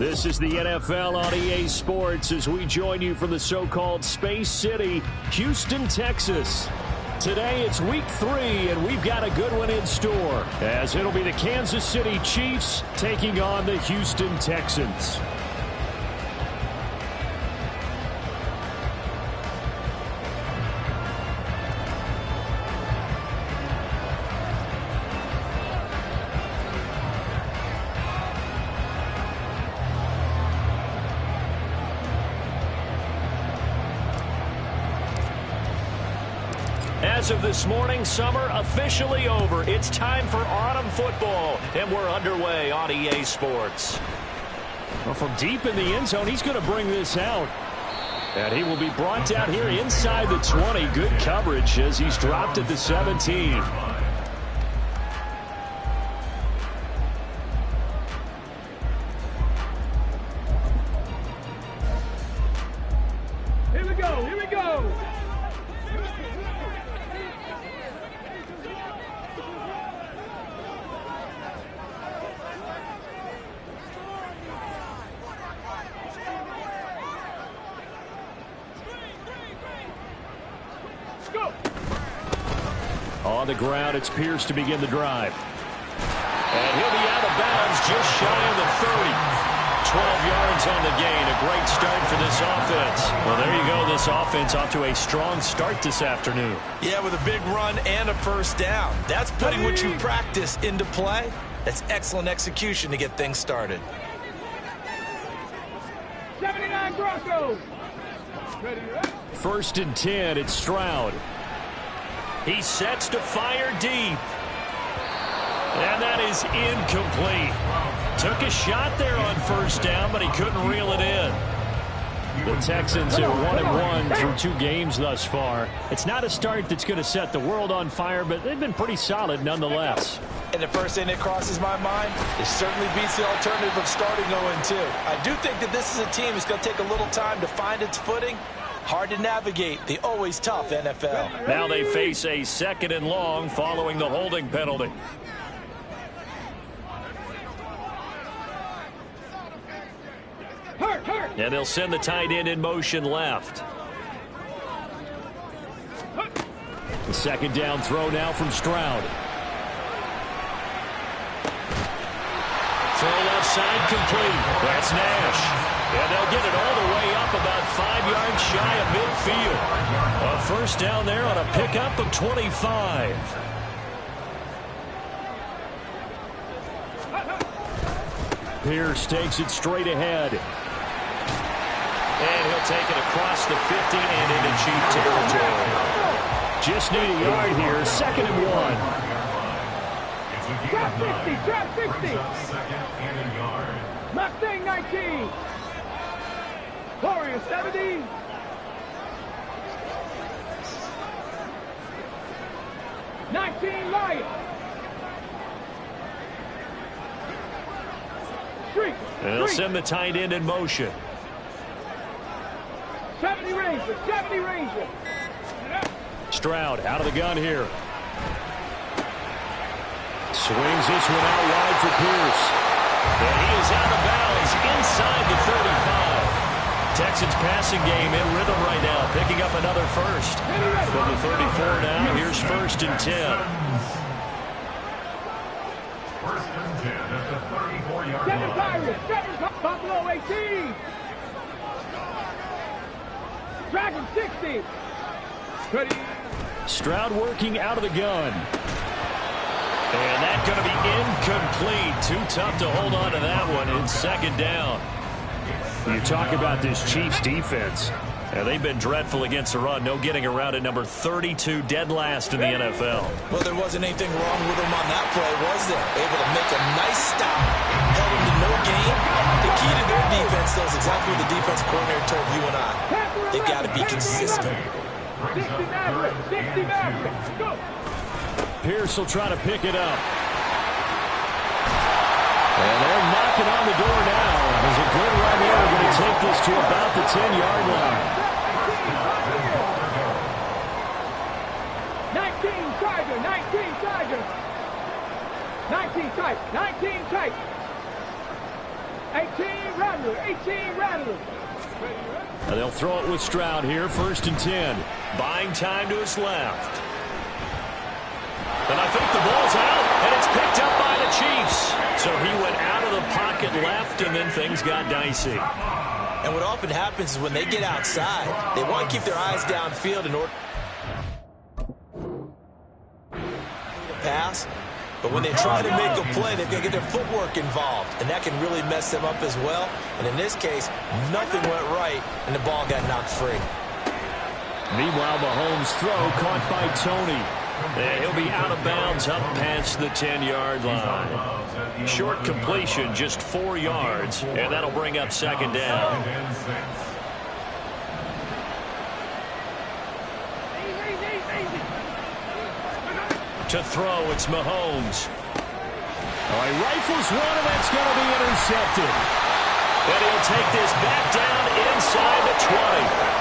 This is the NFL on EA Sports as we join you from the so-called Space City, Houston, Texas. Today it's week 3, and we've got a good one in store, as it'll be the Kansas City Chiefs taking on the Houston Texans. As of this morning, summer officially over. It's time for autumn football, and we're underway on EA Sports. Well, from deep in the end zone, he's going to bring this out. And he will be brought down here inside the 20. Good coverage as he's dropped at the 17. Here we go, here we go. On the ground, it's Pierce to begin the drive. And he'll be out of bounds just shy of the 30. 12 yards on the gain. A great start for this offense. Well, there you go. This offense off to a strong start this afternoon. Yeah, with a big run and a first down. That's putting what you practice into play. That's excellent execution to get things started. 79 Broncos. First and 10, it's Stroud. He sets to fire deep. And that is incomplete. Took a shot there on first down, but he couldn't reel it in. The Texans are 1-1 through 2 games thus far. It's not a start that's going to set the world on fire, but they've been pretty solid nonetheless. And the first thing that crosses my mind, it certainly beats the alternative of starting 0-2. I do think that this is a team that's going to take a little time to find its footing. Hard to navigate the always tough NFL. Now they face a 2nd and long following the holding penalty. And they'll send the tight end in motion left. The 2nd down throw now from Stroud. Throw left side complete. That's Nash. And they'll get it all the way up about 5 yards shy of midfield. A first down there on a pickup of 25. Pierce takes it straight ahead. And he'll take it across the 50 and into Chief territory. Just need a yard here, 2nd and 1. Drop 60. Mustang 19. Warrior 70. Lion. And they'll send the tight end in motion. 70 Ranger. Stroud out of the gun here. Swings this one out wide for Pierce. And he is out of bounds inside the 35. Texans passing game in rhythm right now, picking up another first. From the 34 now, here's 1st and 10. First and 10 at the 34-yard line. 7 Pirates, Buffalo 18. Dragon 60. Ready. Stroud working out of the gun. And that's going to be incomplete. Too tough to hold on to that one in 2nd down. You talk about this Chiefs defense. They've been dreadful against the run. No getting around at number 32, dead last in the NFL. Well, there wasn't anything wrong with them on that play, was there? Able to make a nice stop. Held them to no gain. The key to their defense, though, is exactly what the defense coordinator told you and I. They've got to be consistent. 60 Mavericks. Go. Pierce will try to pick it up. And they're knocking on the door now. There's a good run here. They're going to take this to about the 10-yard line. 19 Tiger. 19 tight. 18 Rattler. 18 Rattler. And they'll throw it with Stroud here, 1st and 10. Buying time to his left. And I think the ball's out, and it's picked up by the Chiefs. So he went out of the pocket left, and then things got dicey. And what often happens is when they get outside, they want to keep their eyes downfield in order to pass. But when they try to make a play, they've got to get their footwork involved, and that can really mess them up as well. And in this case, nothing went right, and the ball got knocked free. Meanwhile, Mahomes' throw caught by Tony. And he'll be out of bounds up past the 10-yard line. Short completion, just 4 yards, and that'll bring up 2nd down. To throw, it's Mahomes. Oh, he rifles one, and that's going to be intercepted. And he'll take this back down inside the 20.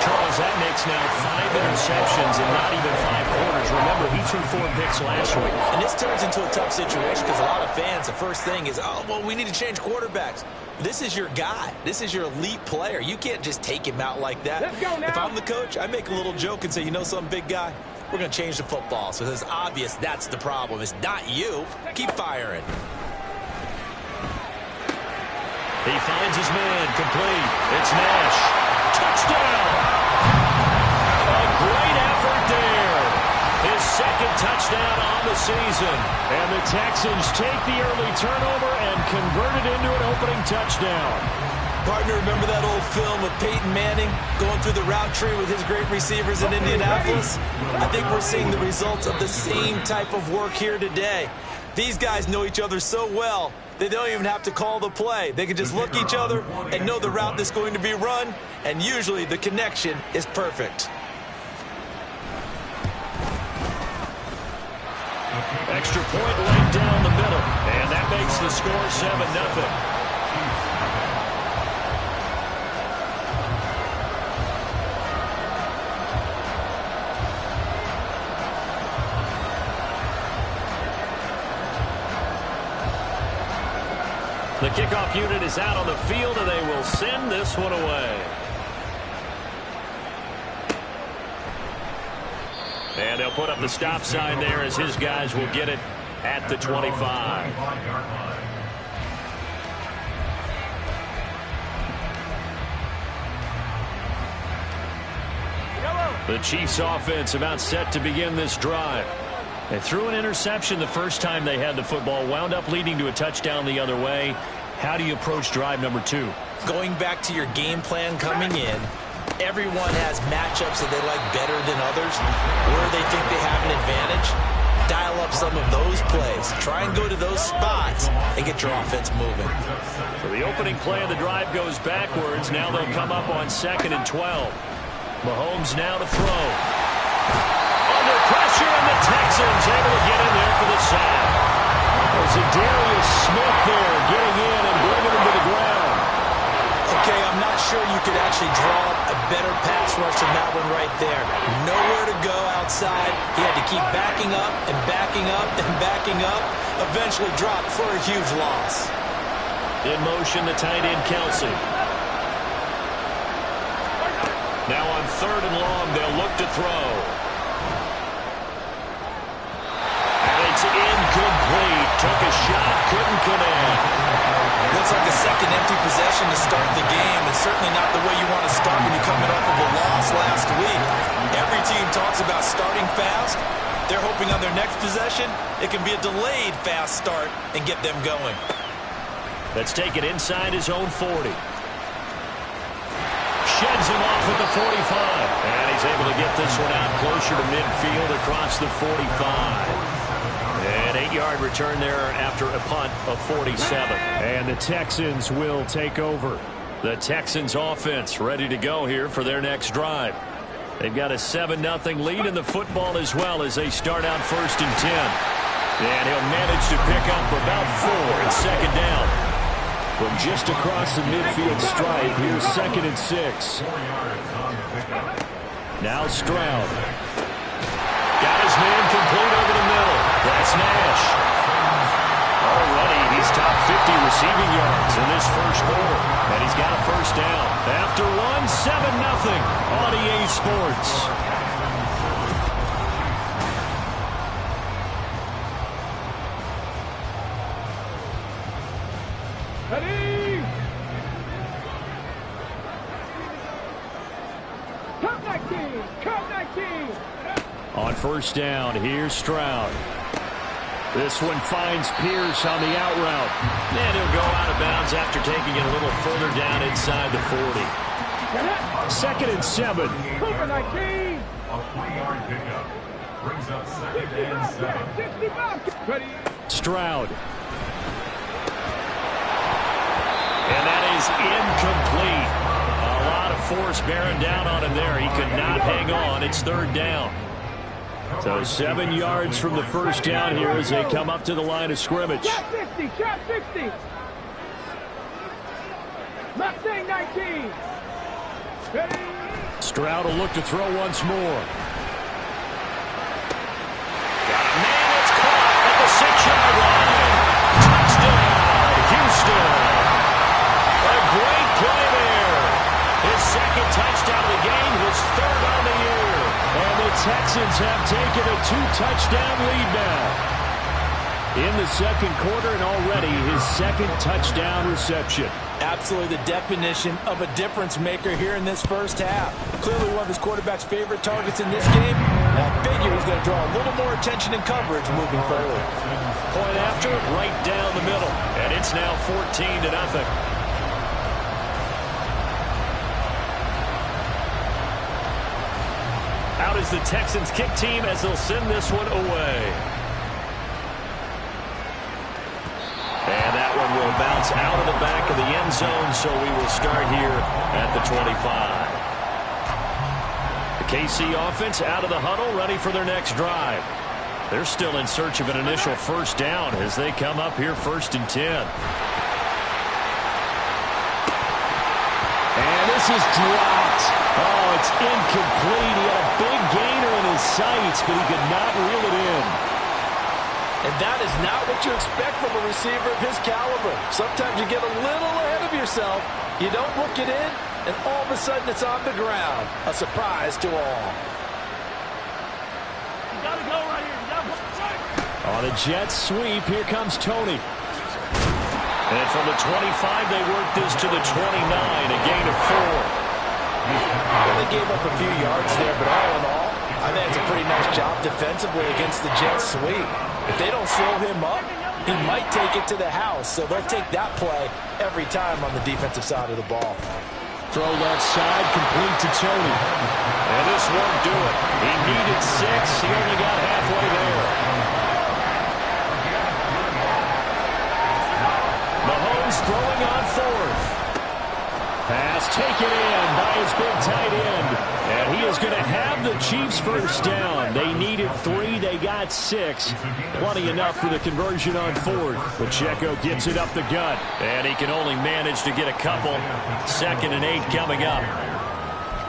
Charles, that makes now 5 interceptions in not even 5 quarters. Remember, he threw 4 picks last week. And this turns into a tough situation because a lot of fans, the first thing is, oh, well, we need to change quarterbacks. This is your guy. This is your elite player. You can't just take him out like that. Let's go now. If I'm the coach, I make a little joke and say, you know something, big guy? We're going to change the football. So it's obvious that's the problem. It's not you. Keep firing. He finds his man, complete. It's Nash. Touchdown! A great effort there. His 2nd touchdown on the season. And the Texans take the early turnover and convert it into an opening touchdown. Partner, remember that old film of Peyton Manning going through the route tree with his great receivers in Indianapolis? I think we're seeing the results of the same type of work here today. These guys know each other so well, they don't even have to call the play. They can just look each other and know the route that's going to be run, and usually the connection is perfect. Extra point laid down the middle, and that makes the score 7-0. The kickoff unit is out on the field, and they will send this one away. And they'll put up the stop sign there as his guys will get it at the 25. The Chiefs offense about set to begin this drive. They threw an interception the first time they had the football, wound up leading to a touchdown the other way. How do you approach drive number 2? Going back to your game plan coming in, everyone has matchups that they like better than others, where they think they have an advantage. Dial up some of those plays. Try and go to those spots and get your offense moving. So the opening play of the drive goes backwards. Now they'll come up on 2nd and 12. Mahomes now to throw. Under pressure, and the Texans able to get in there for the sack. There's a Darius Smith there getting in and bringing him to the ground. Okay, I'm not sure you could actually draw a better pass rush than that one right there. Nowhere to go outside. He had to keep backing up and backing up and backing up. Eventually dropped for a huge loss. In motion, the tight end, Kelsey. Now on 3rd and long, they'll look to throw. It's incomplete. Took a shot, couldn't connect. Looks like a second empty possession to start the game, and certainly not the way you want to start when you're coming off of a loss last week. Every team talks about starting fast. They're hoping on their next possession, it can be a delayed fast start and get them going. Let's take it inside his own 40. Sheds him off at the 45. And he's able to get this one out closer to midfield across the 45. An 8-yard return there after a punt of 47. And the Texans will take over. The Texans offense ready to go here for their next drive. They've got a 7-0 lead in the football as well as they start out 1st and 10. And he'll manage to pick up about 4 and 2nd down. From just across the midfield stripe, here's 2nd and 6. Now Stroud. Got his man complete over the middle. That's Nash. Already, he's top 50 receiving yards in this first quarter. And he's got a first down. After one, 7-0 on EA Sports. Ready? Cut 19! Cut 19! On first down, here's Stroud. This one finds Pierce on the out route. And he'll go out of bounds after taking it a little further down inside the 40. 2nd and 7. Cooper 19! A 3-yard pickup. Brings up 2nd and 7. 65! Ready? Stroud. And that is incomplete. A lot of force bearing down on him there. He could not hang on. It's 3rd down. So 7 yards from the first down here as they come up to the line of scrimmage. Shot 60! Shot 60! Mustang 19! Ready? Stroud will look to throw once more. Got a man that's caught at the 6-yard line. Touchdown, Houston. A great play there. His 2nd touchdown of the game, his 3rd on the year. And the Texans have taken a 2-touchdown lead now. In the 2nd quarter and already his 2nd touchdown reception. Absolutely the definition of a difference maker here in this first half. Clearly one of his quarterback's favorite targets in this game. And I figure he's going to draw a little more attention and coverage moving forward. Point after, right down the middle. And it's now 14-0. Out is the Texans kick team as they'll send this one away. And that one will bounce out of the back of the end zone, so we will start here at the 25. The KC offense out of the huddle, ready for their next drive. They're still in search of an initial first down as they come up here 1st and 10. And this is dropped. Oh, it's incomplete. He had a big gainer in his sights, but he could not reel it in. And that is not what you expect from a receiver of his caliber. Sometimes you get a little ahead of yourself. You don't look it in, and all of a sudden it's on the ground. A surprise to all. You gotta go right here. You gotta go. On a jet sweep, here comes Tony. And from the 25, they work this to the 29, a gain of 4. Well, they gave up a few yards there, but all in all, I think it's a pretty nice job defensively against the jet sweep. If they don't slow him up, he might take it to the house, so they'll take that play every time on the defensive side of the ball. Throw left side, complete to Tony. And this won't do it. He needed 6. He only got halfway there. Mahomes throwing on 4th. Pass taken in by his big tight end. And he is going to have the Chiefs first down. They needed 3. They got 6. Plenty enough for the conversion on 4th. Pacheco gets it up the gut. And he can only manage to get a couple. 2nd and 8 coming up.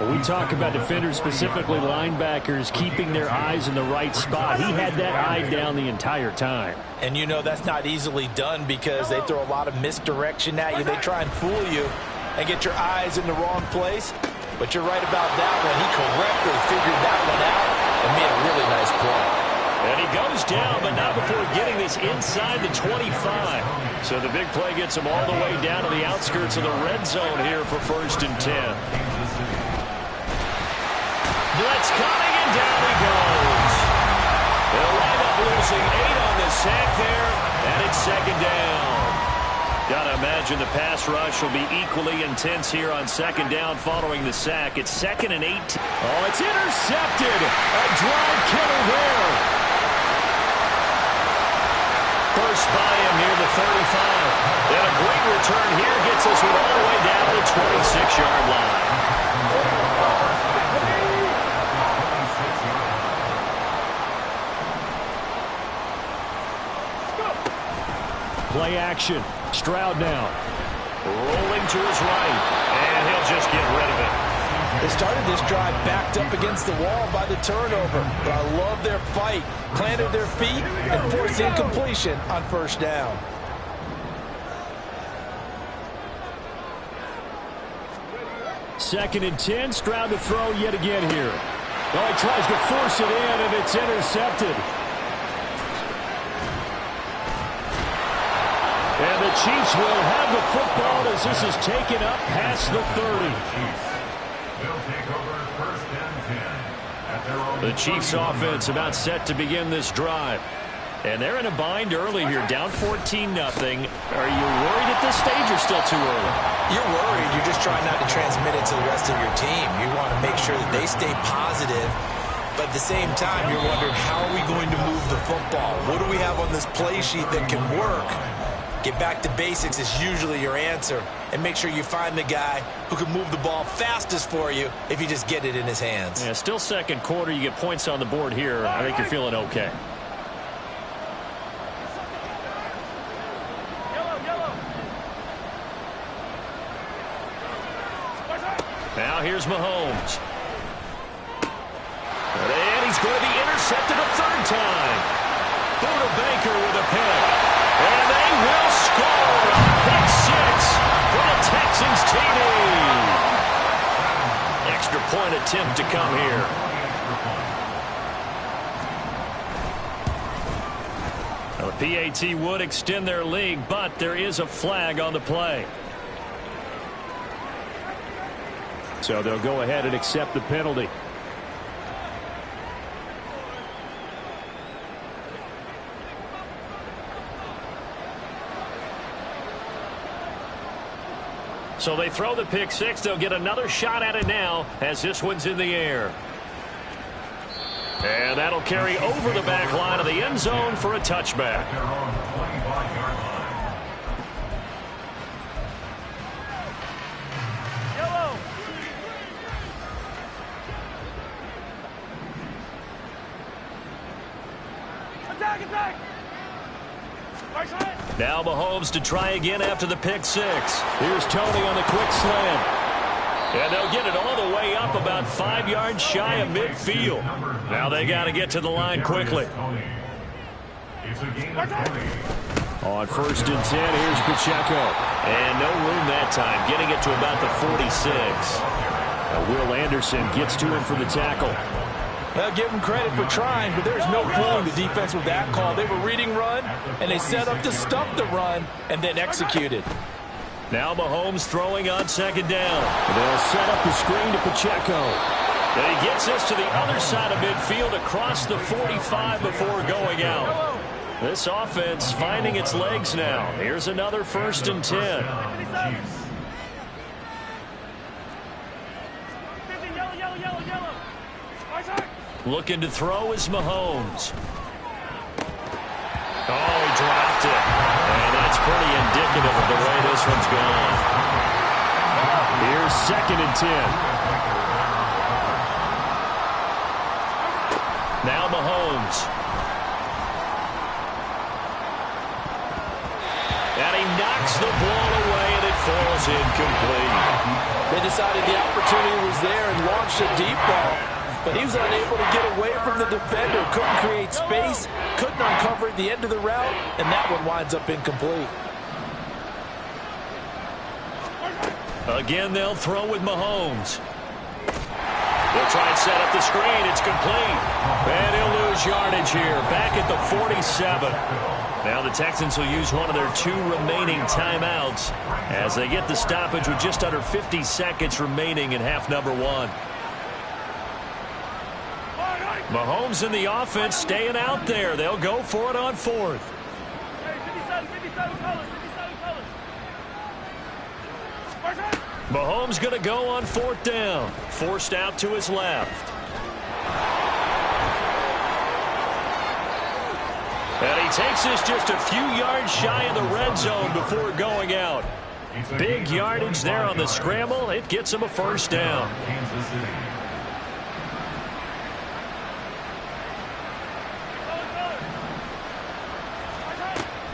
When we talk about defenders, specifically linebackers, keeping their eyes in the right spot. He had that eye down the entire time. And you know that's not easily done because they throw a lot of misdirection at you. They try and fool you and get your eyes in the wrong place. But you're right about that one. He correctly figured that one out and made a really nice play. And he goes down, but not before getting this inside the 25. So the big play gets him all the way down to the outskirts of the red zone here for 1st and 10. Blitz coming, and down he goes. They'll wind up losing 8 on the sack there, and it's 2nd down. Got to imagine the pass rush will be equally intense here on 2nd down following the sack. It's 2nd and 8. Oh, it's intercepted. A drive killer there. First by him near the 35. And a great return here gets us all the way down to the 26-yard line. Play action. Stroud now. Rolling to his right. And he'll just get rid of it. They started this drive backed up against the wall by the turnover. But I love their fight. Planted their feet and forced incompletion on 1st down. 2nd and 10. Stroud to throw yet again here. Well, he tries to force it in, and it's intercepted. And the Chiefs will have the football as this is taken up past the 30. They'll take over 1st and 10 at their own. The Chiefs offense about set to begin this drive. And they're in a bind early here, down 14-0. Are you worried at this stage or still too early? You're worried. You're just trying not to transmit it to the rest of your team. You want to make sure that they stay positive. But at the same time, you're wondering, how are we going to move the football? What do we have on this play sheet that can work? Get back to basics is usually your answer. And make sure you find the guy who can move the ball fastest for you if you just get it in his hands. Yeah, still second quarter. You get points on the board here. I think you're feeling okay. Now here's Mahomes. And he's going to be intercepted a 3rd time. Buda Baker with a pick. And they will score a pick 6 for the Texans TD. Extra point attempt to come here. Now the PAT would extend their lead, but there is a flag on the play. So they'll go ahead and accept the penalty. So they throw the pick 6. They'll get another shot at it now as this one's in the air. And that'll carry over the back line of the end zone for a touchback. Their own 25-yard line. Now Mahomes to try again after the pick 6. Here's Tony on the quick slant. And they'll get it all the way up about 5 yards shy of midfield. Now they got to get to the line quickly. It's a gain of 20. On 1st and 10, here's Pacheco. And no room that time, getting it to about the 46. Now Will Anderson gets to him for the tackle. Well, give them credit for trying, but there's no fooling the defense with that call. They were reading run, and they set up to stop the run and then executed. Now Mahomes throwing on 2nd down. They'll set up the screen to Pacheco. And he gets this to the other side of midfield across the 45 before going out. This offense finding its legs now. Here's another 1st and 10. Looking to throw is Mahomes. Oh, he dropped it. And that's pretty indicative of the way this one's gone. Here's 2nd and 10. Now Mahomes. And he knocks the ball away, and it falls incomplete. They decided the opportunity was there and launched a deep ball. But he was unable to get away from the defender. Couldn't create space. Couldn't uncover at the end of the route. And that one winds up incomplete. Again, they'll throw with Mahomes. They'll try and set up the screen. It's complete. And he'll lose yardage here. Back at the 47. Now the Texans will use one of their 2 remaining timeouts as they get the stoppage with just under 50 seconds remaining in half number 1. Mahomes and the offense staying out there. They'll go for it on 4th. Mahomes going to go on 4th down. Forced out to his left. And he takes this just a few yards shy of the red zone before going out. Big yardage there on the scramble. It gets him a 1st down. Kansas City.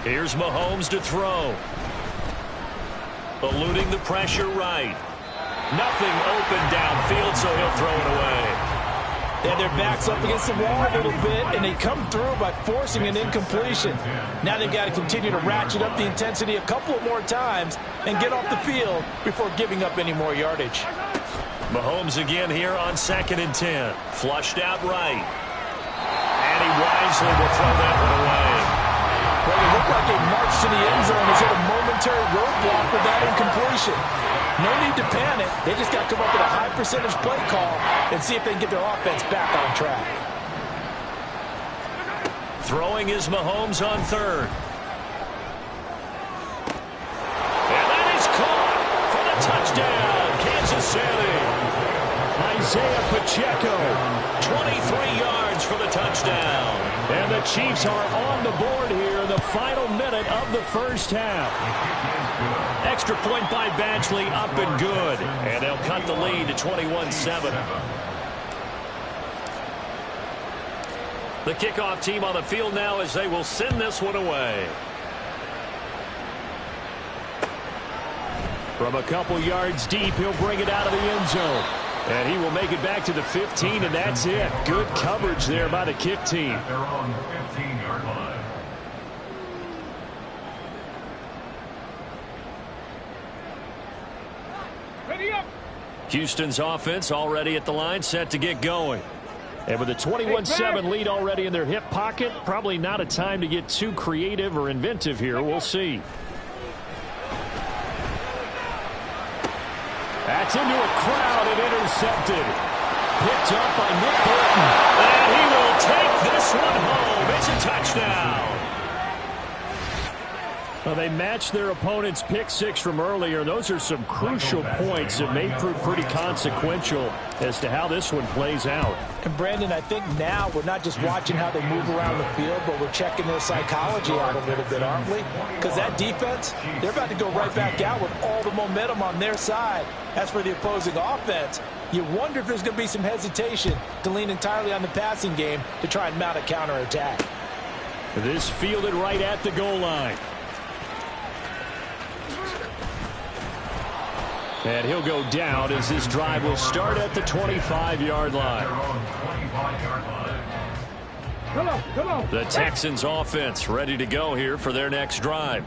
Here's Mahomes to throw. Eluding the pressure right. Nothing open downfield, so he'll throw it away. They had their backs up against the wall a little bit, and they come through by forcing an incompletion. Now they've got to continue to ratchet up the intensity a couple of more times and get off the field before giving up any more yardage. Mahomes again here on 2nd and 10. Flushed out right. And he wisely will throw that one away. Well, it looked like a march to the end zone has hit a momentary roadblock with that incompletion. No need to panic. They just got to come up with a high percentage play call and see if they can get their offense back on track. Throwing is Mahomes on 3rd. And that is caught for the touchdown, Kansas City. Isaiah Pacheco, 23 yards for the touchdown. And the Chiefs are on the board here in the final minute of the first half. Extra point by Badgley, up and good. And they'll cut the lead to 21-7. The kickoff team on the field now as they will send this one away. From a couple yards deep, he'll bring it out of the end zone. And he will make it back to the 15, and that's it. Good coverage there by the kick team. They're on the 15-yard line. Ready up. Houston's offense already at the line, set to get going. And with a 21-7 lead already in their hip pocket, probably not a time to get too creative or inventive here. We'll see. That's into a crowd and intercepted. Picked up by Nick Bolton. And he will take this one home. It's a touchdown. Well, they matched their opponent's pick six from earlier. Those are some crucial points that may prove pretty consequential as to how this one plays out. And Brandon, I think now we're not just watching how they move around the field, but we're checking their psychology out a little bit, aren't we? Because that defense, they're about to go right back out with all the momentum on their side. As for the opposing offense, you wonder if there's going to be some hesitation to lean entirely on the passing game to try and mount a counterattack. This fielded right at the goal line. And he'll go down as this drive will start at the 25-yard line. Come on. The Texans offense ready to go here for their next drive.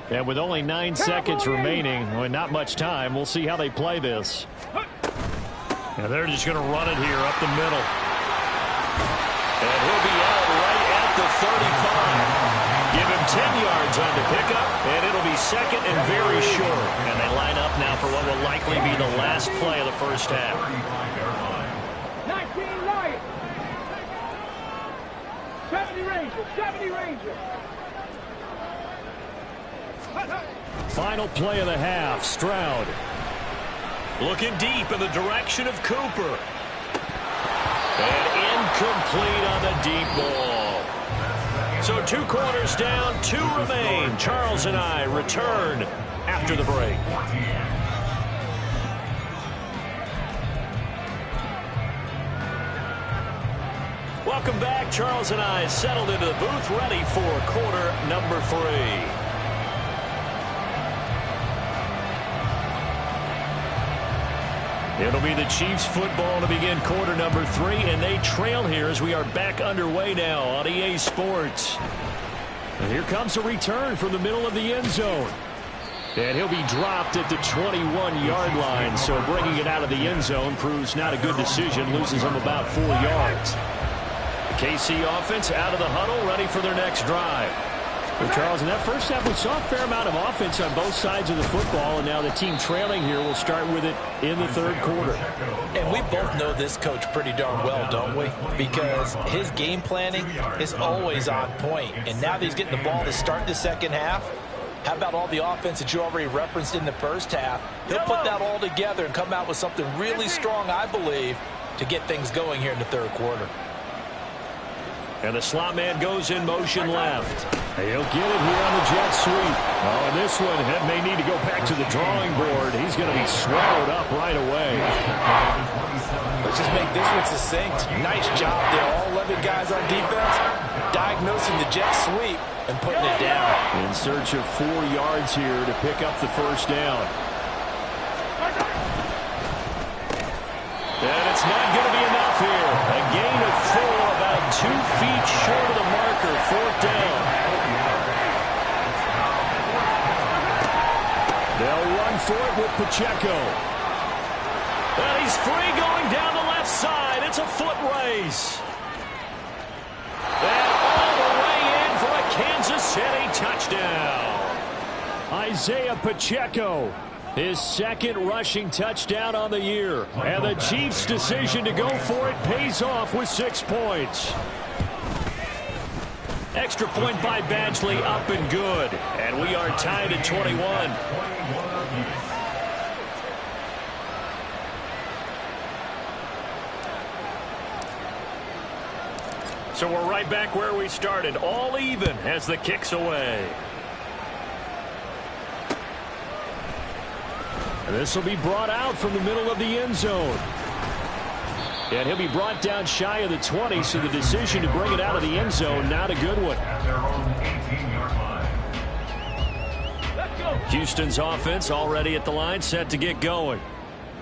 And with only 9 seconds remaining, well, not much time, we'll see how they play this. And they're just going to run it here up the middle. And he'll be out right at the 35. Give him 10 yards on the pickup, and it'll be second and very short. And they line up now for what will likely be the last play of the first half. 19 Lions. 70 Rangers. 70 Rangers. Final play of the half, Stroud. Looking deep in the direction of Cooper. And incomplete on the deep ball. So 2 quarters down, 2 remain. Charles and I return after the break. Welcome back. Charles and I settled into the booth, ready for quarter number 3. It'll be the Chiefs football to begin quarter number 3, and they trail here as we are back underway now on EA Sports. And here comes a return from the middle of the end zone. And he'll be dropped at the 21-yard line, so bringing it out of the end zone proves not a good decision, loses him about 4 yards. The KC offense out of the huddle, ready for their next drive. Well, Charles, in that first half, we saw a fair amount of offense on both sides of the football, and now the team trailing here will start with it in the third quarter. And we both know this coach pretty darn well, don't we? Because his game planning is always on point. And now that he's getting the ball to start the second half, how about all the offense that you already referenced in the first half? He'll put that all together and come out with something really strong, I believe, to get things going here in the third quarter. And the slot man goes in motion left. He'll get it here on the jet sweep. Oh, and this one may need to go back to the drawing board. He's going to be swallowed up right away. Let's just make this one succinct. Nice job there. All 11 guys on defense diagnosing the jet sweep and putting it down. In search of 4 yards here to pick up the first down. And it's not going to be enough here. A gain of 4, about 2 feet short of the marker, 4th down. They'll run for it with Pacheco. And he's free going down the left side. It's a foot race. And all the way in for a Kansas City touchdown. Isaiah Pacheco, his second rushing touchdown on the year. And the Chiefs' decision to go for it pays off with 6 points. Extra point by Badgley, up and good. And we are tied at 21. So we're right back where we started, all even as the kick's away. And this will be brought out from the middle of the end zone. And he'll be brought down shy of the 20, so the decision to bring it out of the end zone, not a good one. At their own 18-yard line. Houston's offense already at the line, set to get going.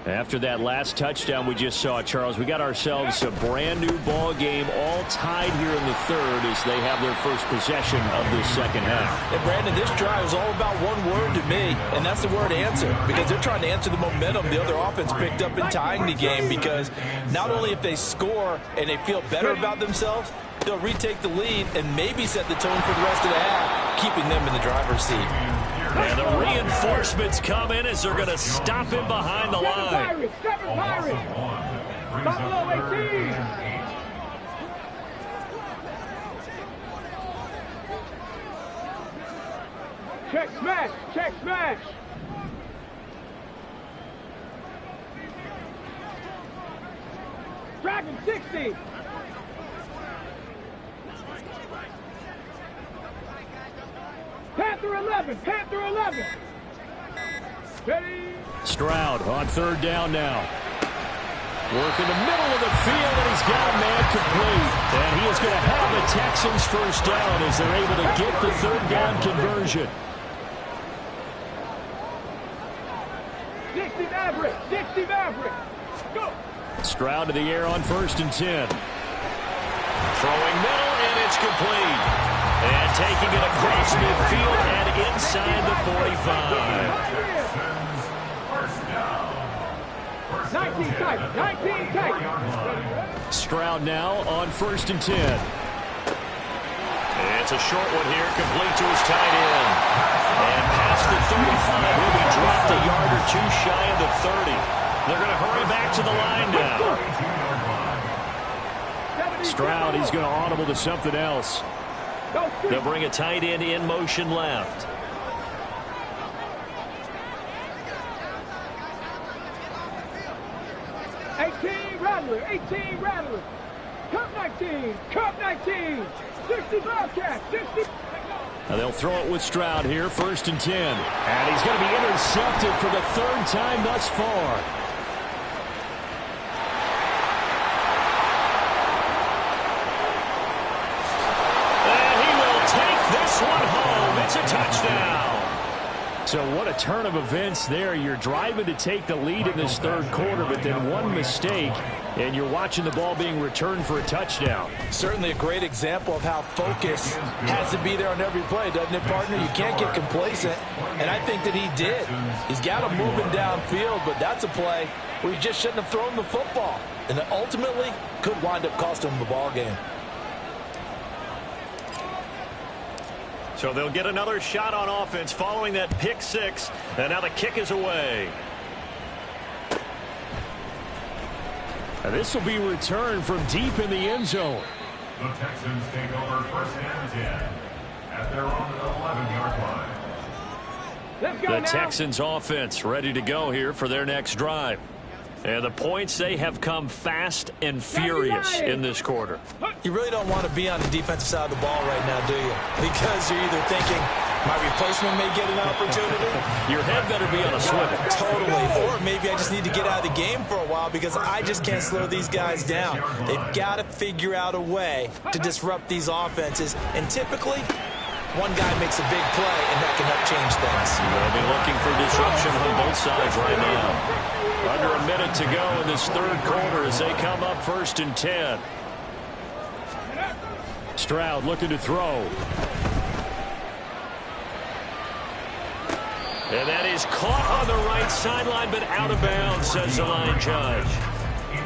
After that last touchdown we just saw, Charles, we got ourselves a brand new ball game, all tied here in the third as they have their first possession of the second half. And Brandon, this drive is all about one word to me, and that's the word answer, because they're trying to answer the momentum the other offense picked up in tying the game, because not only if they score and they feel better about themselves, they'll retake the lead and maybe set the tone for the rest of the half, keeping them in the driver's seat. And the reinforcements come in as they're going to stop him behind the line. Seven Pirates. Buffalo 18. Check smash. Check smash. Dragon 60. Panther 11. Panther 11. Ready. Stroud on third down now. Work in the middle of the field, and he's got a man complete. And he is going to have the Texans first down as they're able to get the third down conversion. 60 Maverick. 60 Maverick. Go. Stroud to the air on 1st and 10. Throwing middle, and it's complete. And taking it across midfield and inside the 45. 19 tight. 19 tight. Stroud now on 1st and 10. It's a short one here, complete to his tight end. And past the 35, he'll be dropped a yard or two shy of the 30. They're going to hurry back to the line now. Stroud, he's going to audible to something else. They'll bring a tight end in motion left. Rattler, 18 Rattler. Cup 19, Cup 19. 60 Bobcat, 60. Now they'll throw it with Stroud here, 1st and 10. And he's going to be intercepted for the third time thus far. And he will take this one home. It's a touchdown. So what a turn of events there. You're driving to take the lead in this third quarter, but then one mistake, and you're watching the ball being returned for a touchdown. Certainly a great example of how focus has to be there on every play, doesn't it, partner? You can't get complacent, and I think that he did. He's got him moving downfield, but that's a play where you just shouldn't have thrown the football, and that ultimately could wind up costing him the ball game. So they'll get another shot on offense following that pick six. And now the kick is away. And this will be returned from deep in the end zone. The Texans take over 1st and 10 at their own 11-yard line. Let's go the now. Texans offense ready to go here for their next drive. And the points, they have come fast and furious in this quarter. You really don't want to be on the defensive side of the ball right now, do you? Because you're either thinking, my replacement may get an opportunity. Your head better be on a swivel. Totally. Or maybe I just need to get out of the game for a while because I just can't slow these guys down. They've got to figure out a way to disrupt these offenses. And typically, one guy makes a big play, and that can help change things. They'll be looking for disruption on both sides right now. Under a minute to go in this third quarter as they come up 1st and 10. Stroud looking to throw. And that is caught on the right sideline, but out of bounds, says the line judge.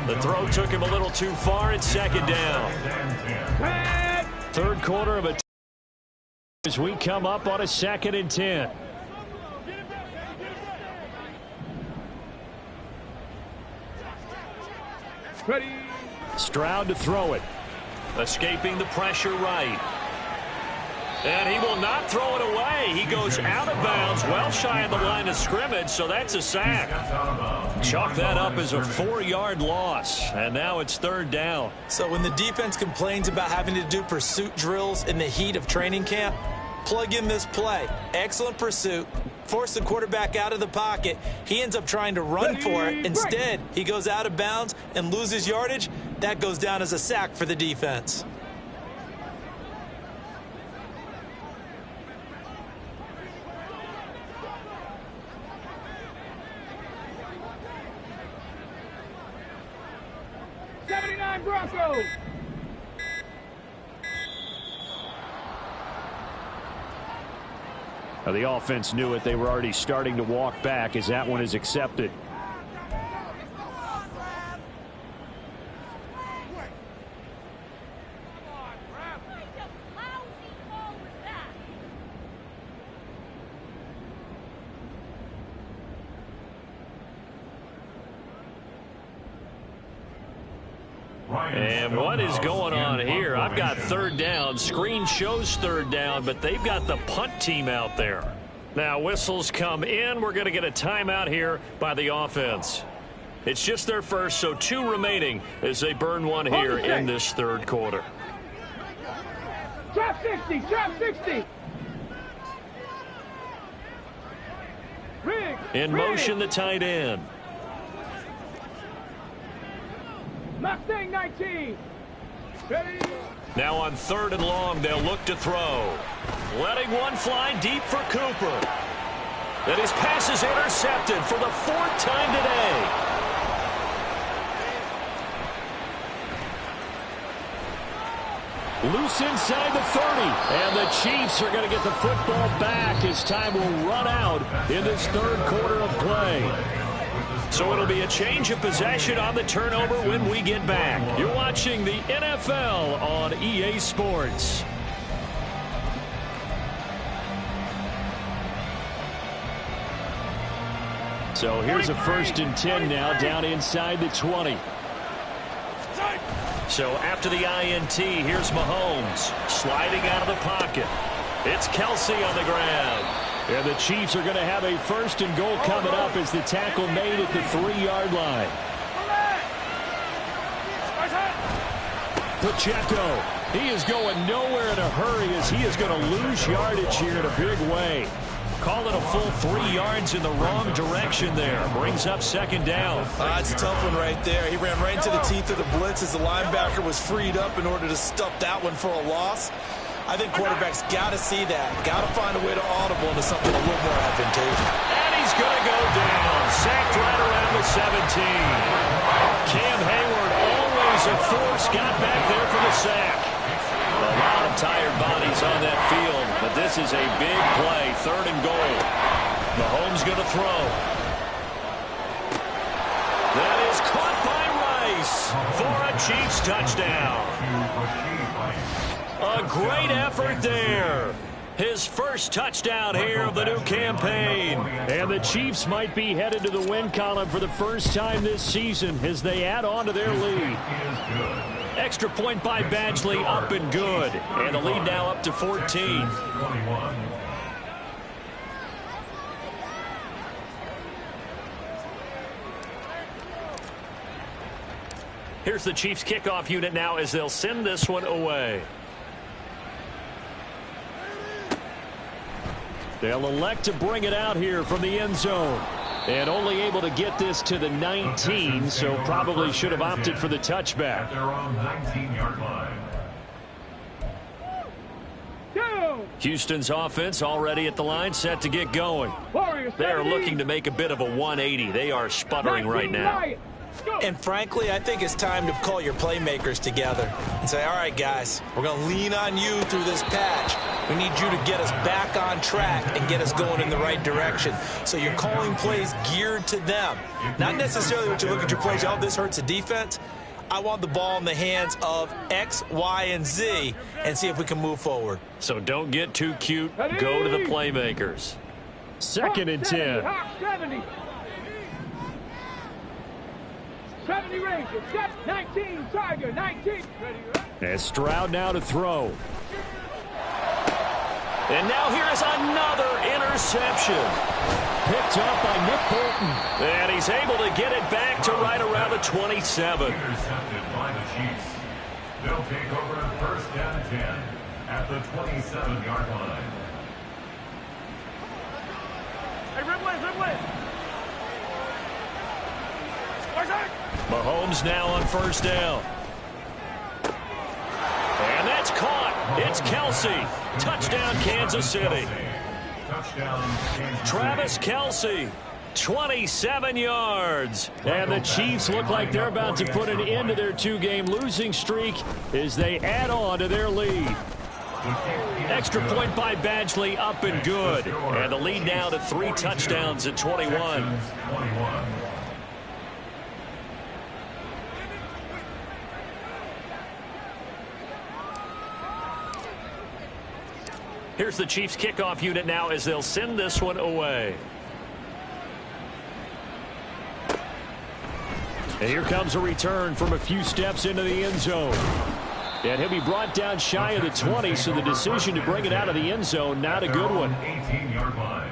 The throw took him a little too far. It's second down. Third quarter of a as we come up on a 2nd and 10. Ready. Stroud to throw it. Escaping the pressure right. And he will not throw it away. He goes out of bounds, well shy of the line of scrimmage, so that's a sack. Chalk that up as a 4-yard loss, and now it's 3rd down. So when the defense complains about having to do pursuit drills in the heat of training camp, plug in this play. Excellent pursuit. Force the quarterback out of the pocket. He ends up trying to run for it. Instead, he goes out of bounds and loses yardage. That goes down as a sack for the defense. Broncos. Now the offense knew it. They were already starting to walk back as that one is accepted. And what is going on here? I've got 3rd down. Screen shows 3rd down, but they've got the punt team out there. Now whistles come in. We're going to get a timeout here by the offense. It's just their first, so 2 remaining as they burn one here in this 3rd quarter. Drop 60, drop 60. In motion, the tight end. Mustang 19. Ready. Now on 3rd and long, they'll look to throw. Letting one fly deep for Cooper. And his pass is intercepted for the 4th time today. Loose inside the 30. And the Chiefs are going to get the football back as time will run out in this 3rd quarter of play. So it'll be a change of possession on the turnover when we get back. You're watching the NFL on EA Sports. So here's a 1st and 10 now down inside the 20. So after the INT, here's Mahomes sliding out of the pocket. It's Kelsey on the ground. And the Chiefs are going to have a 1st and goal coming up as the tackle made at the 3-yard line. Pacheco, he is going nowhere in a hurry as he is going to lose yardage here in a big way. Call it a full 3 yards in the wrong direction there. Brings up 2nd down. It's a tough one right there. He ran right into the teeth of the blitz as the linebacker was freed up in order to stuff that one for a loss. I think quarterbacks got to see that. Got to find a way to audible into something a little more advantageous. And he's going to go down. Sacked right around the 17. Cam Hayward, always a force, got back there for the sack. A lot of tired bodies on that field, but this is a big play. 3rd and goal. Mahomes going to throw. That is caught by Rice for a Chiefs touchdown. A great effort there. His first touchdown here of the new campaign. And the Chiefs might be headed to the win column for the first time this season as they add on to their lead. Extra point by Badgley, up and good. And the lead now up to 14. Here's the Chiefs kickoff unit now as they'll send this one away. They'll elect to bring it out here from the end zone. And only able to get this to the 19, so probably should have opted for the touchback. At their own 19-yard line. Houston's offense already at the line, set to get going. They are looking to make a bit of a 180. They are sputtering right now. And frankly, I think it's time to call your playmakers together. and say, all right, guys, we're going to lean on you through this patch. We need you to get us back on track and get us going in the right direction. So you're calling plays geared to them. Not necessarily what you look at your plays, oh, this hurts the defense. I want the ball in the hands of X, Y, and Z and see if we can move forward. So don't get too cute. Go to the playmakers. 2nd and 10. 70 Rangers, 19, Tiger, 19. And Stroud now to throw. And now here's another interception. Picked up by Nick Bolton. And he's able to get it back to right around the 27. Intercepted by the Chiefs. They'll take over 1st and 10 at the 27-yard line. Hey, Ridway. Mahomes now on 1st down. And that's caught. It's Kelce. Touchdown, Kansas City. Travis Kelce, 27 yards. And the Chiefs look like they're about to put an end to their 2-game losing streak as they add on to their lead. Extra point by Badgley, up and good. And the lead now to 3 touchdowns at 21. Here's the Chiefs kickoff unit now as they'll send this one away. And here comes a return from a few steps into the end zone. And he'll be brought down shy of the 20, so the decision to bring it out of the end zone, not a good one. 18-yard line.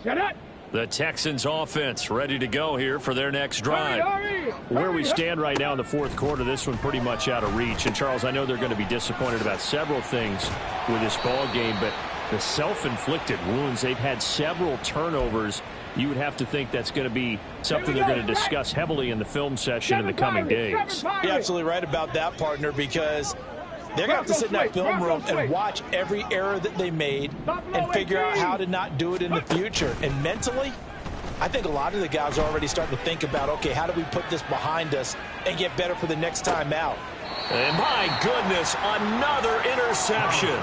Shut up. The Texans offense ready to go here for their next drive. Where we stand right now in the 4th quarter, this one pretty much out of reach. And, Charles, I know they're going to be disappointed about several things with this ball game, but the self-inflicted wounds, they've had several turnovers. You would have to think that's going to be something they're going to discuss heavily in the film session in the coming days. You're absolutely right about that, partner, because they're going to have to sit in that film room and watch every error that they made and figure out how to not do it in the future. And mentally, I think a lot of the guys are already starting to think about, okay, how do we put this behind us and get better for the next time out? And my goodness, another interception.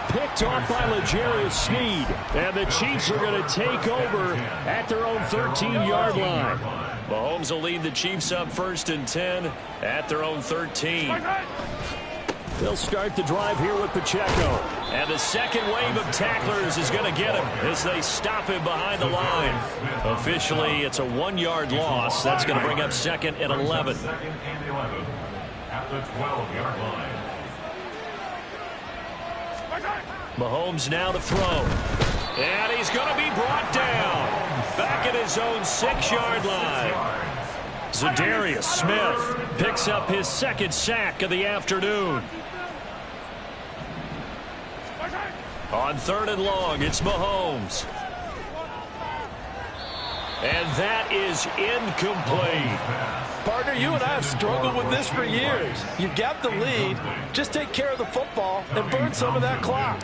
Picked off by L'Jarius Sneed. And the Chiefs are going to take over at their own 13-yard line. Mahomes will lead the Chiefs up 1st and 10 at their own 13. They'll start the drive here with Pacheco. And the second wave of tacklers is going to get him as they stop him behind the line. Officially, it's a 1-yard loss. That's going to bring up 2nd and 11. 2nd and 11 at the 12-yard line. Mahomes now to throw. And he's going to be brought down. Back at his own 6-yard line. Zadarius Smith picks up his 2nd sack of the afternoon. On 3rd and long, it's Mahomes. And that is incomplete. Partner, you and I have struggled with this for years. You've got the lead. Just take care of the football and burn some of that clock.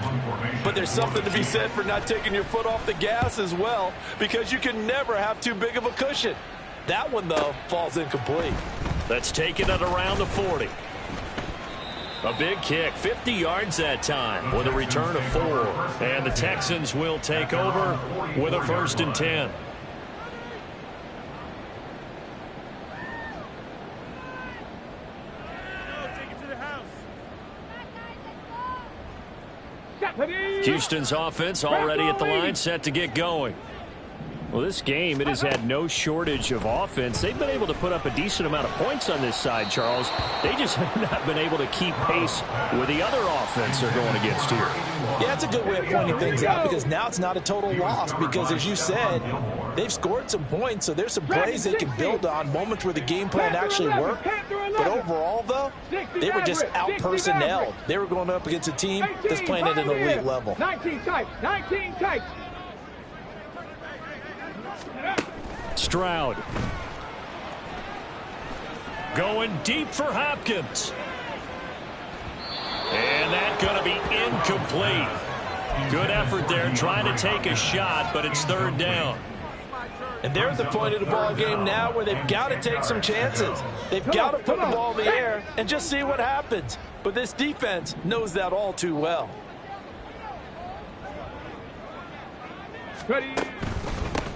But there's something to be said for not taking your foot off the gas as well, because you can never have too big of a cushion. That one, though, falls incomplete. Let's take it at around the 40. A big kick, 50 yards that time with a return of 4. And the Texans will take over with a 1st and 10. Houston's offense already at the line, set to get going. Well, this game, it has had no shortage of offense. They've been able to put up a decent amount of points on this side, Charles. They just have not been able to keep pace with the other offense they're going against here. Yeah, that's a good way of pointing things out, because now it's not a total loss, because as you said, they've scored some points, so there's some plays they can build on, moments where the game plan actually worked. But overall, though, they were just out-personnelled. They were going up against a team that's playing at an elite level. 19 tight, 19 tight. Stroud. Going deep for Hopkins. And that's going to be incomplete. Good effort there trying to take a shot, but it's 3rd down. And they're at the point of the ball game now where they've got to take some chances. They've got to put the ball in the air and just see what happens. But this defense knows that all too well. Ready.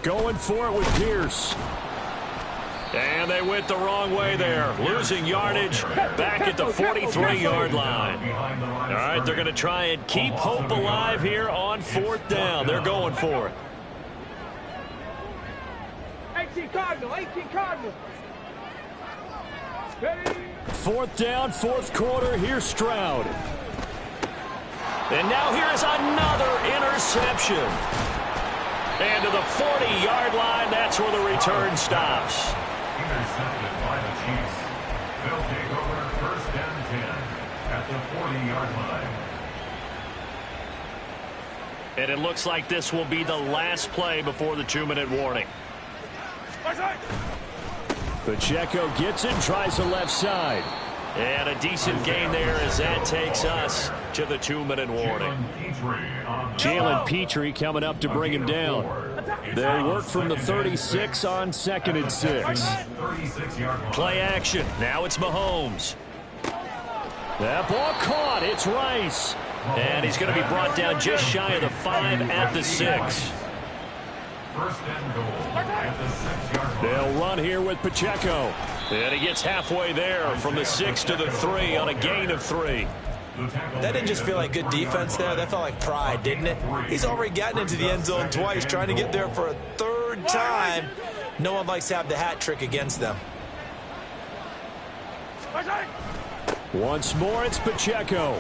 Going for it with Pierce. And they went the wrong way there. Losing yardage back at the 43-yard line. All right, they're going to try and keep hope alive here on 4th down. They're going for it. 18 Cardinal, 18 Cardinal. Ready. 4th down, 4th quarter. Here's Stroud. And now here's another interception. And to the 40-yard line, that's where the return stops. Intercepted by the Chiefs. They'll take over 1st and 10 at the 40-yard line. And it looks like this will be the last play before the 2-minute warning. Pacheco gets it, tries the left side. And a decent gain there as that takes us to the 2-minute warning. Jalen Petrie coming up to bring him down. They'll work from the 36 on 2nd and 6. Play action. Now it's Mahomes. That ball caught. It's Rice. And he's going to be brought down just shy of the 5 at the 6. First and goal at the 6-yard line. They'll run here with Pacheco. And he gets halfway there from the 6 to the 3 on a gain of 3. That didn't just feel like good defense there. That felt like pride, didn't it? He's already gotten into the end zone twice, trying to get there for a 3rd time. No one likes to have the hat trick against them. Once more, it's Pacheco.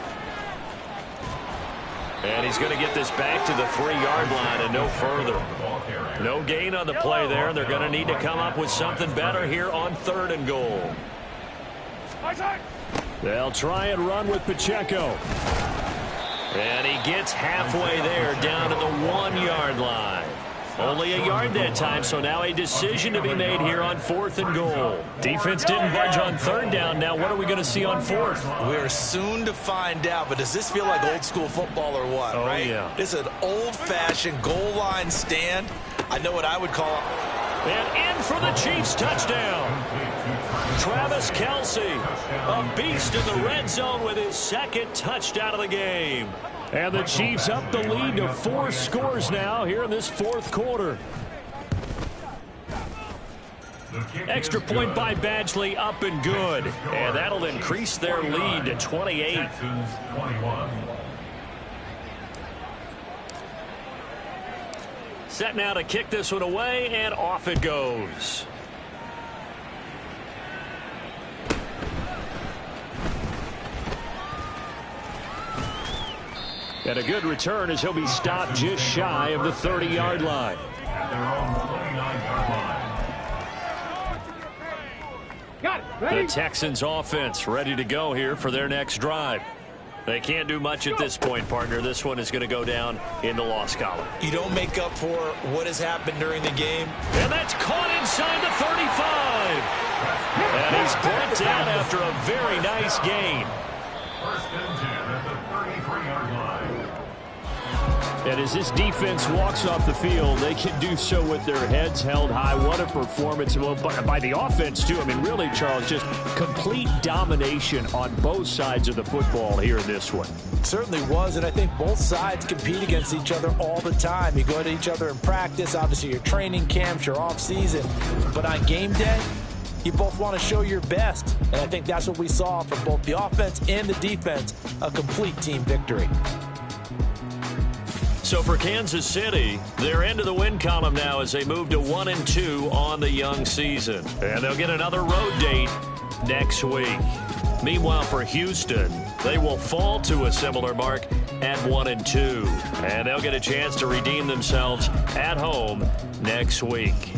And he's going to get this back to the 3-yard line and no further. No gain on the play there. They're going to need to come up with something better here on 3rd and goal. They'll try and run with Pacheco. And he gets halfway there down to the 1-yard line. Only a yard that time, so now a decision to be made here on 4th and goal. Defense didn't budge on 3rd down. Now what are we going to see on 4th? We're soon to find out, but does this feel like old school football or what, right? Yeah. This is an old-fashioned goal line stand. I know what I would call it. And in for the Chiefs touchdown. Travis Kelce, a beast in the red zone with his 2nd touchdown of the game. And the Chiefs up the lead to 4 scores now here in this 4th quarter. Extra point by Badgley up and good. And that'll increase their lead to 28. Texans 21. Set now to kick this one away, and off it goes. And a good return as he'll be stopped just shy of the 30-yard line. At their own 29-yard line. Got it. Ready. The Texans offense ready to go here for their next drive. They can't do much at this point, partner. This one is going to go down in the loss column. You don't make up for what has happened during the game. And that's caught inside the 35. And he's brought down after a very nice gain. 1st and 10 at the 33-yard line. And as this defense walks off the field, they can do so with their heads held high. What a performance by the offense, too. I mean, really, Charles, just complete domination on both sides of the football here in this one. It certainly was, and I think both sides compete against each other all the time. You go at each other in practice, obviously your training camps, your off-season. But on game day, you both want to show your best. And I think that's what we saw from both the offense and the defense, a complete team victory. So for Kansas City, they're into the win column now as they move to 1-2 on the young season. And they'll get another road date next week. Meanwhile, for Houston, they will fall to a similar mark at 1-2. And they'll get a chance to redeem themselves at home next week.